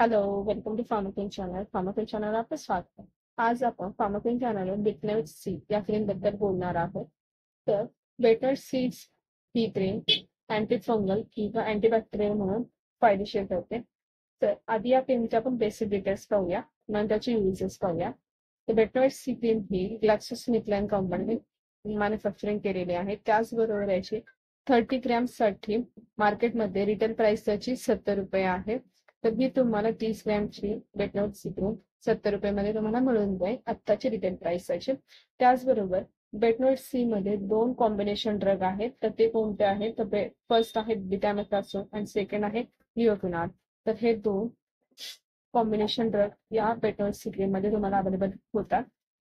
Hello, welcome to farm king channel. Farm king channel आपलं स्वागत आहे. आज आपण फार्मकिंग चॅनलवर बिटनट सी या क्रीमबद्दल बोलणार आहोत. तर बेटर सीड्स ही क्रीम अँटी फंगल किंवा अँटीबॅक्टेरियल म्हणून फायदेशीर ठरते. तर आधी या क्रीमचे आपण बेसिक डिटेल्स पाहूया, नंतर त्याचे युजेस पाहूया. तर बेटनट सी क्रीम ही ग्लॅक्सोस्मिथक्लाइन कंपनीने मॅन्युफॅक्चरिंग केलेली आहे. त्याचबरोबर याची 30 ग्रॅमसाठी मार्केटमध्ये रिटेल प्राइस त्याची ₹70 आहे. तर मी तुम्हाला 30 ग्रॅमची बेटनट सी क्रीम ₹70 तुम्हाला मिळून जाईल आत्ताची रिटेल प्राइस त्याची. त्याचबरोबर बेटनट सी मध्ये 2 कॉम्बिनेशन ड्रग आहेत. तर ते कोणते आहेत? तर फर्स्ट आहे बिटामेथासोन आणि सेकंड आहे लिओपिनार. तर हे 2 कॉम्बिनेशन ड्रग या बेटनट सी क्रीम मध्ये तुम्हाला अवेलेबल होतात.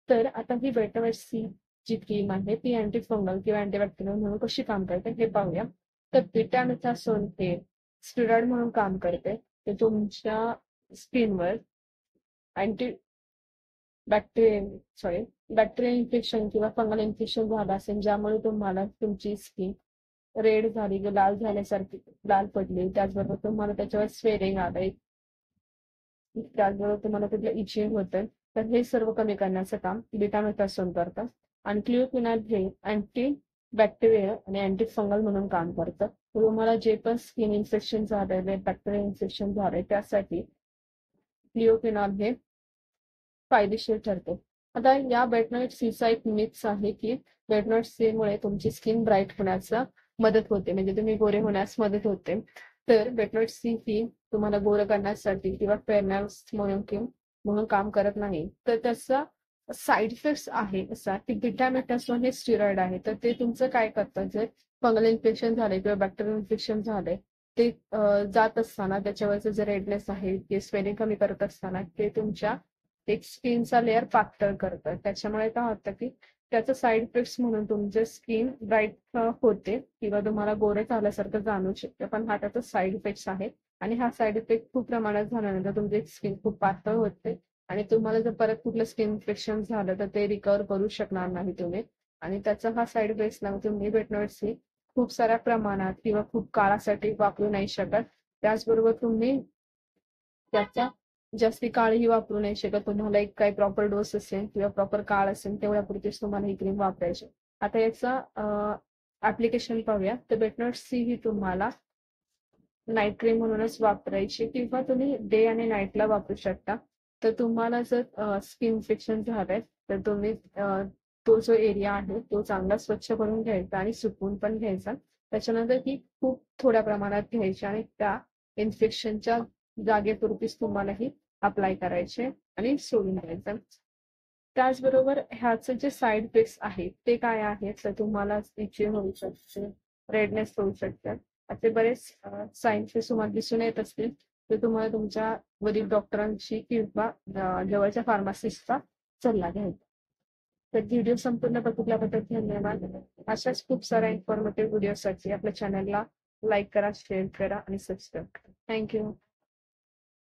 तर आता ही बेटनट सी जी क्रीम आहे ती अँटी फंगल किंवा अँटीबॅक्टेरियल म्हणून कशी काम करते हे पाहूया. तर बिटामेथासोन हे स्टिरॉइड म्हणून काम करते. ते तुमच्या स्किनवर अँटी बॅक्टेरियल इन्फेक्शन किंवा फंगल इन्फेक्शन झालं असेल, ज्यामुळे तुम्हाला तुमची स्किन रेड झाली किंवा लाल झाल्यासारखी लाल पडली, त्याचबरोबर तुम्हाला त्याच्यावर स्वेलिंग आलंय, त्याचबरोबर तुम्हाला तिथलं इचिंग होतंय, तर हे सर्व कमी करण्याचं काम बिटामेथासोन करतं. आणि क्लिओपिनाल हे अँटी बॅक्टेरियल आणि अँटी फंगल म्हणून काम करतं. तुम्हाला जे पण स्किन इन्फेक्शन झालंय, बॅक्टेरियल इन्फेक्शन झालंय, त्यासाठी क्लिओपिनाल हे फायदेशीर ठरते. आता या बेटनट सीचा एक मिथ्स आहे की बेटनट सी मुळे तुमची स्किन ब्राईट होण्याचा मदत होते, म्हणजे तुम्ही गोरे होण्यास मदत होते. तर बेटनट सी ही तुम्हाला गोरं करण्यासाठी किंवा फेअरनेस म्हणून काम करत नाही. तर त्याचा साईड इफेक्ट्स आहे असा की बिटामेथासोन हे स्टिरॉइड आहे. तर ते तुमचं काय करतं, जर फंगल इन्फेक्शन झाले किंवा बॅक्टेरियल इन्फेक्शन झाले, ते जात असताना त्याच्यावरचं जे रेडनेस आहे ते स्वेलिंग कमी करत असताना ते तुमच्या एक स्किनचा लेअर पातळ करतं. त्याच्यामुळे काय होतं की त्याचा साईड इफेक्ट्स म्हणून तुमचे स्किन ब्राईट होते किंवा तुम्हाला गोरे झाल्यासारखं जाणवू शकते, पण हा त्याचा साईड इफेक्ट्स आहे. आणि हा साईड इफेक्ट खूप प्रमाणात झाल्यानंतर तुमची स्किन खूप पातळ होते आणि तुम्हाला जर परत कुठलं स्किन इन्फेक्शन झालं तर ते रिकवर करू शकणार नाही तुम्ही. आणि त्याचा हा साईड इफेक्ट्स ना तुम्ही बेटनट खूप साऱ्या प्रमाणात किंवा खूप काळासाठी वापरू नाही शकत. त्याचबरोबर तुम्ही त्याचा जास्ती काळही वापरू नाही शकत. तुम्हाला एक काही प्रॉपर डोस असेल किंवा प्रॉपर काळ असेल तेवढ्यापुरतीच तुम्हाला ही क्रीम वापरायची. आता याचा ऍप्लिकेशन पाहूया. तर बेटनट सी ही तुम्हाला नाईट क्रीम म्हणूनच वापरायची किंवा तुम्ही डे आणि नाईटला वापरू शकता. तर तुम्हाला जर स्किन इन्फेक्शन झालंय तर तुम्ही तो जो एरिया आहे तो चांगला स्वच्छ करून घ्यायचा आणि सुकवून पण घ्यायचा. त्याच्यानंतर ती खूप थोड्या प्रमाणात घ्यायची आणि त्या इन्फेक्शनच्या जागेपुरतीच तुम्हाला ही अप्लाय करायचे आणि सोडून द्यायचं. त्याचबरोबर ह्याचे जे साईड इफेक्ट्स आहेत ते काय आहेत, तर तुम्हाला इचिंग होऊ शकते, रेडनेस होऊ शकते, असे बरेच साईन्स तुम्हाला दिसून येत असतील. तर तुम्हाला तुमच्या वरील डॉक्टरांशी किंवा जवळच्या फार्मासिस्टचा सल्ला घ्यायचा. तर व्हिडिओ संपूर्ण बघितल्याबद्दल धन्यवाद. अशाच खूप साऱ्या इन्फॉर्मेटिव्ह व्हिडिओसाठी आपल्या चॅनलला लाईक करा, शेअर करा आणि सबस्क्राईब करा. थँक्यू.